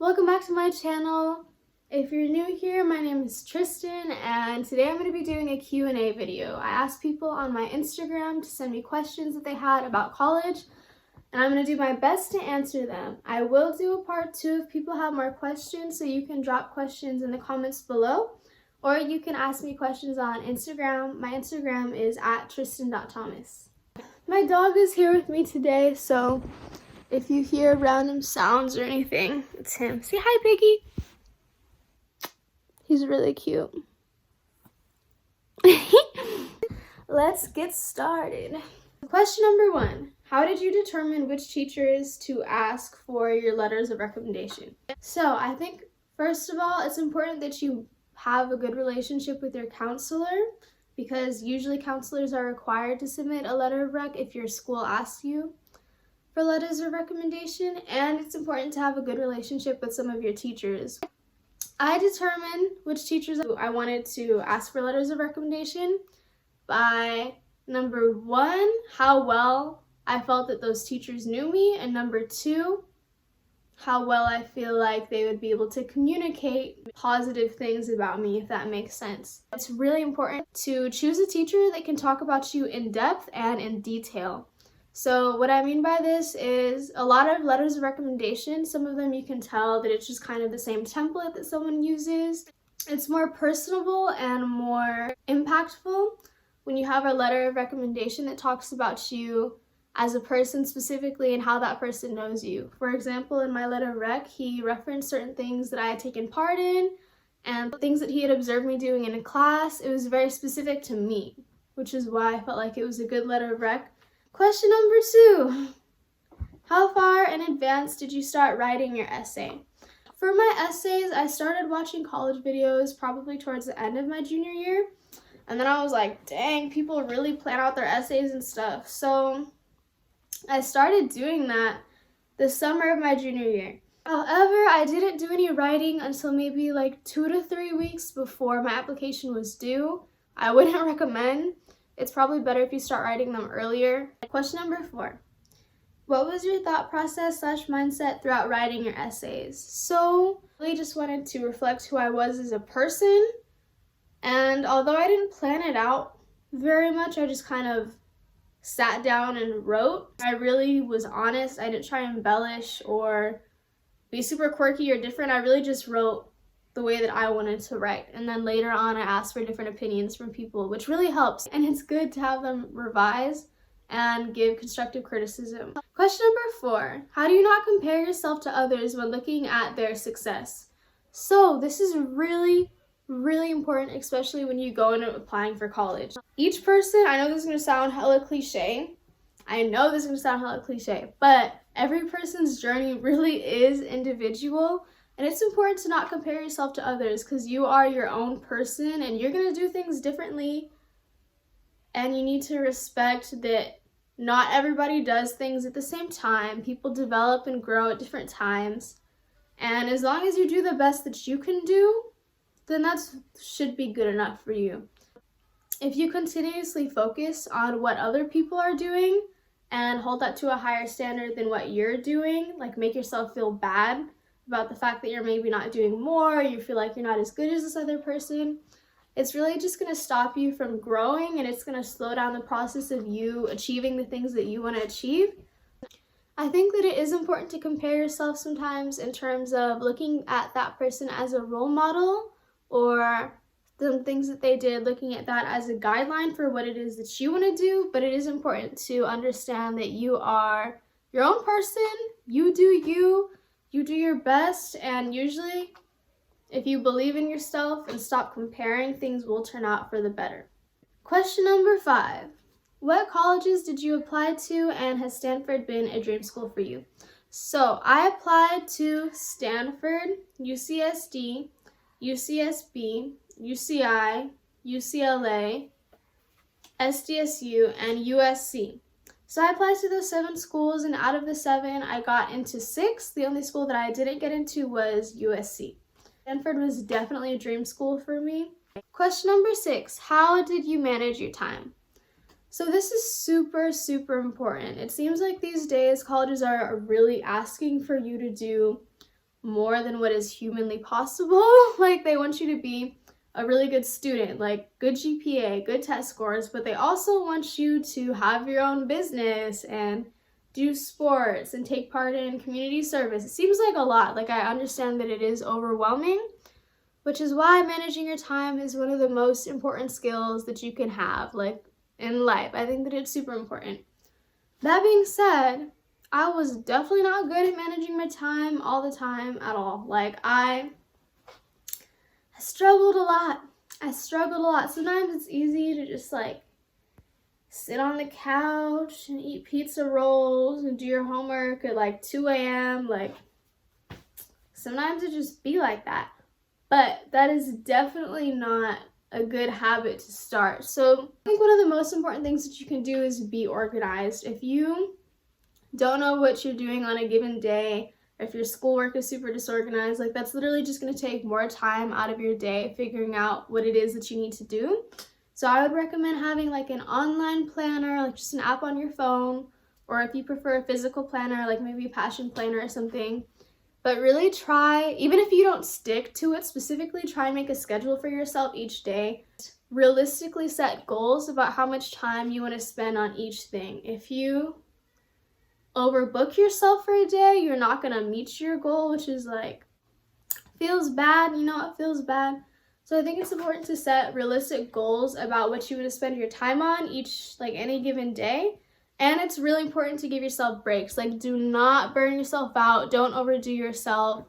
Welcome back to my channel. If you're new here, my name is Tristan and today I'm going to be doing a Q&A video. I asked people on my Instagram to send me questions that they had about college and I'm going to do my best to answer them. I will do a part 2 if people have more questions, so you can drop questions in the comments below or you can ask me questions on Instagram. My Instagram is @tristan.thomas. My dog is here with me today, so if you hear random sounds or anything, it's him. Say hi, Piggy. He's really cute. Let's get started. Question number 1. How did you determine which teachers to ask for your letters of recommendation? So I think, first of all, it's important that you have a good relationship with your counselor, because usually counselors are required to submit a letter of rec if your school asks you for letters of recommendation, and it's important to have a good relationship with some of your teachers. I determined which teachers I wanted to ask for letters of recommendation by number 1, how well I felt that those teachers knew me, and number 2, how well I feel like they would be able to communicate positive things about me, if that makes sense. It's really important to choose a teacher that can talk about you in depth and in detail. So what I mean by this is a lot of letters of recommendation, some of them you can tell that it's just kind of the same template that someone uses. It's more personable and more impactful when you have a letter of recommendation that talks about you as a person specifically and how that person knows you. For example, in my letter of rec, he referenced certain things that I had taken part in and things that he had observed me doing in a class. It was very specific to me, which is why I felt like it was a good letter of rec. Question number 2, how far in advance did you start writing your essay? For my essays, I started watching college videos probably towards the end of my junior year, and then I was like, dang, people really plan out their essays and stuff. So I started doing that the summer of my junior year. However, I didn't do any writing until maybe like 2 to 3 weeks before my application was due. I wouldn't recommend. It's probably better if you start writing them earlier. Question number 4. What was your thought process / mindset throughout writing your essays? So I really just wanted to reflect who I was as a person. And although I didn't plan it out very much, I just kind of sat down and wrote. I really was honest. I didn't try to embellish or be super quirky or different. I really just wrote the way that I wanted to write, and then later on I asked for different opinions from people, which really helps, and it's good to have them revise and give constructive criticism. Question number 4, how do you not compare yourself to others when looking at their success? So this is really important, especially when you go into applying for college. Each person, I know this is going to sound hella cliche, but every person's journey really is individual. And it's important to not compare yourself to others, because you are your own person and you're going to do things differently. And you need to respect that not everybody does things at the same time. People develop and grow at different times. And as long as you do the best that you can do, then that should be good enough for you. If you continuously focus on what other people are doing and hold that to a higher standard than what you're doing, like make yourself feel bad about the fact that you're maybe not doing more, you feel like you're not as good as this other person, it's really just going to stop you from growing, and it's going to slow down the process of you achieving the things that you want to achieve. I think that it is important to compare yourself sometimes in terms of looking at that person as a role model or the things that they did, looking at that as a guideline for what it is that you want to do, but it is important to understand that you are your own person, you do you. You do your best, and usually if you believe in yourself and stop comparing, things will turn out for the better. Question number 5. What colleges did you apply to, and has Stanford been a dream school for you? So I applied to Stanford, UCSD, UCSB, UCI, UCLA, SDSU, and USC. So I applied to those 7 schools, and out of the 7, I got into 6. The only school that I didn't get into was USC. Stanford was definitely a dream school for me. Question number 6, how did you manage your time? So this is super important. It seems like these days colleges are really asking for you to do more than what is humanly possible. Like, they want you to be a really good student, like good GPA, good test scores, but they also want you to have your own business and do sports and take part in community service. It seems like a lot. Like, I understand that it is overwhelming, which is why managing your time is one of the most important skills that you can have, like, in life. I think that it's super important. That being said, I was definitely not good at managing my time all the time at all. Like, I struggled a lot. Sometimes it's easy to just, like, sit on the couch and eat pizza rolls and do your homework at, like, 2 a.m. Like, sometimes it just be like that. But that is definitely not a good habit to start. So I think one of the most important things that you can do is be organized. If you don't know what you're doing on a given day, or if your schoolwork is super disorganized, like, that's literally just going to take more time out of your day figuring out what it is that you need to do. So I would recommend having, like, an online planner, like just an app on your phone, or if you prefer a physical planner, like maybe a passion planner or something. But really try, even if you don't stick to it specifically, try and make a schedule for yourself each day. Realistically set goals about how much time you want to spend on each thing. If you overbook yourself for a day, you're not going to meet your goal, which is, like, feels bad. You know, it feels bad. So I think it's important to set realistic goals about what you want to spend your time on any given day. And it's really important to give yourself breaks. Like, do not burn yourself out. Don't overdo yourself.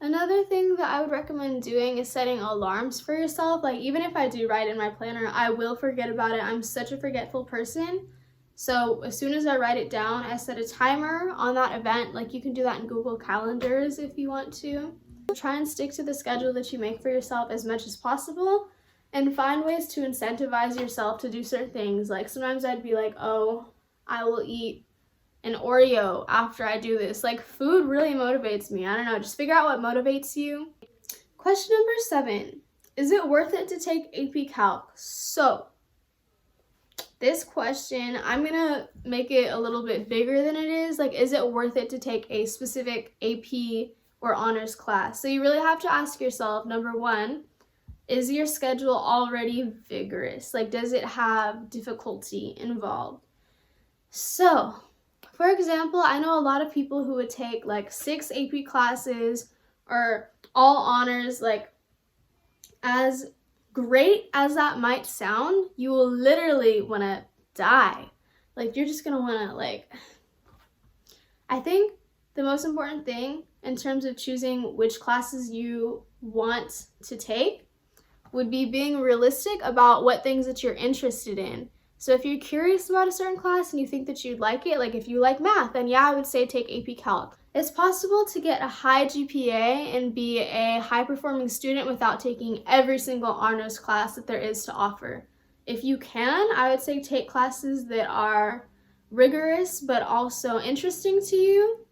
Another thing that I would recommend doing is setting alarms for yourself. Like, even if I do write in my planner, I will forget about it. I'm such a forgetful person. So as soon as I write it down, I set a timer on that event. Like, you can do that in Google Calendars if you want to. Try and stick to the schedule that you make for yourself as much as possible, and find ways to incentivize yourself to do certain things. Like, sometimes I'd be like, oh, I will eat an Oreo after I do this. Like, food really motivates me. I don't know, just figure out what motivates you. Question number 7, is it worth it to take AP Calc? So this question, I'm gonna make it a little bit bigger than it is. Like, is it worth it to take a specific AP or honors class? So you really have to ask yourself, number 1, is your schedule already vigorous? Like, does it have difficulty involved? So, for example, I know a lot of people who would take, like, 6 AP classes or all honors. Like, as great as that might sound, you will literally want to die. Like, you're just going to want to, like, I think the most important thing in terms of choosing which classes you want to take would be being realistic about what things that you're interested in. So if you're curious about a certain class and you think that you'd like it, like if you like math, then yeah, I would say take AP Calc. It's possible to get a high GPA and be a high-performing student without taking every single honors class that there is to offer. If you can, I would say take classes that are rigorous but also interesting to you.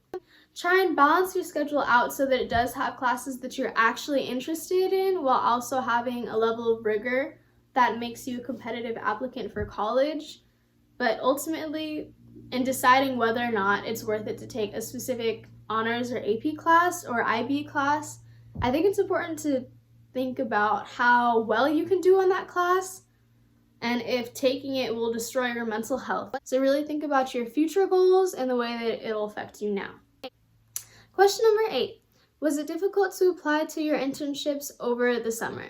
Try and balance your schedule out so that it does have classes that you're actually interested in while also having a level of rigor that makes you a competitive applicant for college. But ultimately, in deciding whether or not it's worth it to take a specific honors or AP class or IB class, I think it's important to think about how well you can do on that class and if taking it will destroy your mental health. So really think about your future goals and the way that it'll affect you now. Question number 8, was it difficult to apply to your internships over the summer?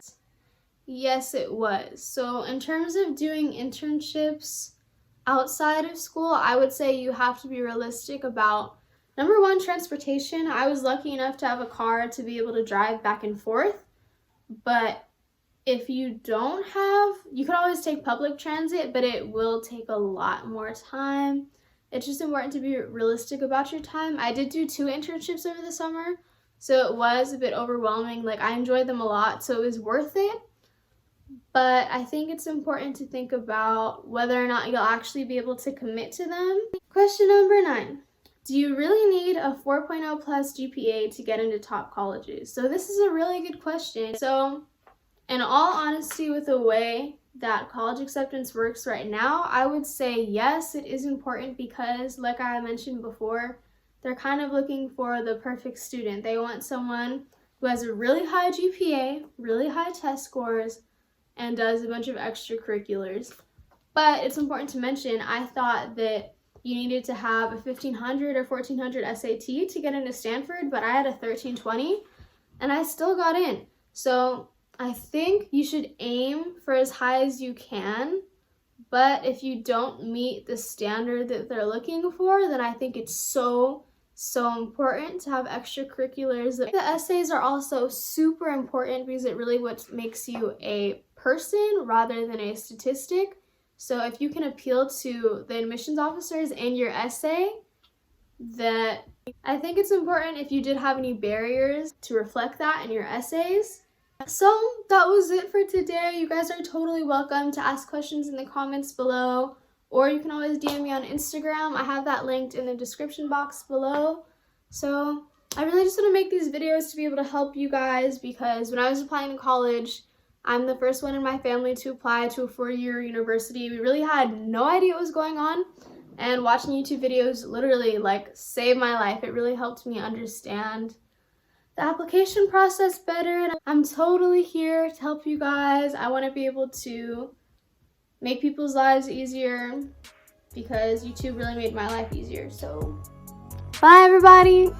Yes, it was. So in terms of doing internships outside of school, I would say you have to be realistic about, number 1, transportation. I was lucky enough to have a car to be able to drive back and forth, but if you don't have, you can always take public transit, but it will take a lot more time. It's just important to be realistic about your time. I did do 2 internships over the summer, so it was a bit overwhelming. Like, I enjoyed them a lot, so it was worth it. But I think it's important to think about whether or not you'll actually be able to commit to them. Question number 9. Do you really need a 4.0 plus GPA to get into top colleges? So this is a really good question. So in all honesty, with the way that college acceptance works right now, I would say yes, it is important because, like I mentioned before, they're kind of looking for the perfect student. They want someone who has a really high GPA, really high test scores, and does a bunch of extracurriculars. But it's important to mention, I thought that you needed to have a 1500 or 1400 SAT to get into Stanford, but I had a 1320 and I still got in. So I think you should aim for as high as you can, but if you don't meet the standard that they're looking for, then I think it's so important to have extracurriculars. The essays are also super important because it really what makes you a person rather than a statistic. So if you can appeal to the admissions officers in your essay, that I think it's important if you did have any barriers to reflect that in your essays. So that was it for today. You guys are totally welcome to ask questions in the comments below, or you can always DM me on Instagram. I have that linked in the description box below. So I really just want to make these videos to be able to help you guys, because when I was applying to college, I'm the first one in my family to apply to a 4-year university. We really had no idea what was going on, and watching YouTube videos literally like saved my life. It really helped me understand the application process better, and I'm totally here to help you guys. I want to be able to make people's lives easier because YouTube really made my life easier. So bye everybody.